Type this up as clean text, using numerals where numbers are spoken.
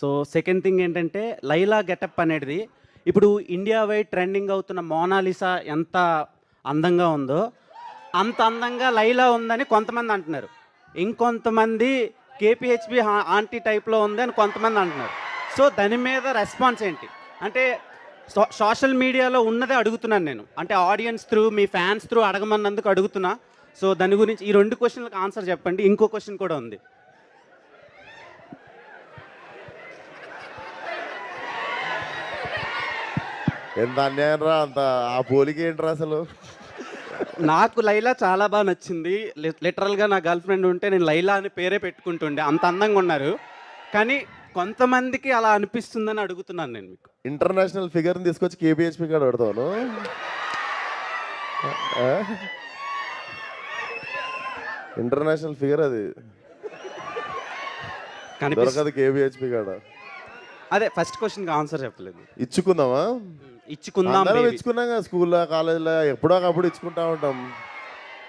So second thing ఏంటంటే Laila getup అనేది ఇప్పుడు ఇండియా వైడ్ ట్రెండింగ్ అవుతున్న మోనాలిసా ఎంత అందంగా ఉందో అంత అందంగా లైలా ఉందని కొంతమంది అంటున్నారు. ఇంకొంతమంది కేపీహెచ్బి ఆంటీ టైప్లో ఉంది అని కొంతమంది అంటున్నారు. సో దాని మీద రెస్పాన్స్ ఏంటి? అంటే సోషల్ మీడియాలో ఉన్నదే అడుగుతున్నాను నేను. అంటే ఆడియన్స్ త్రూ, మీ ఫ్యాన్స్ త్రూ అడగమన్నందుకు అడుగుతున్నా. సో దాని గురించి ఈ 2 క్వశ్చన్లకు ఆన్సర్ చెప్పండి. ఇంకో క్వశ్చన్ కూడా ఉంది. ఎంత అన్యాయం రా, అంత ఆ పోలిక ఏంట్రా అసలు? నాకు లైలా చాలా బాగా నచ్చింది. లిటరల్గా నా గర్ల్ ఫ్రెండ్ ఉంటే నేను లైలా అని పేరే పెట్టుకుంటుండే, అంత అందంగా ఉన్నారు. కానీ కొంతమందికి అలా అనిపిస్తుందని అడుగుతున్నాను నేను మీకు. ఇంటర్నేషనల్ ఫిగర్ని తీసుకొచ్చి కేబిహెచ్పి కాడ పెడతాను. ఇంటర్నేషనల్ ఫిగర్ అది దొరకదు కేబిహెచ్పి కాడ. అదే ఫస్ట్ క్వశ్చన్కి ఆన్సర్ చెప్పలేదు. ఇచ్చుకుందామా? ఇచ్చుకుందాం. ఇచ్చుకున్నాం కదా స్కూల్లో, కాలేజీలో, ఎప్పుడో ఒకప్పుడు ఇచ్చుకుంటా ఉంటాం.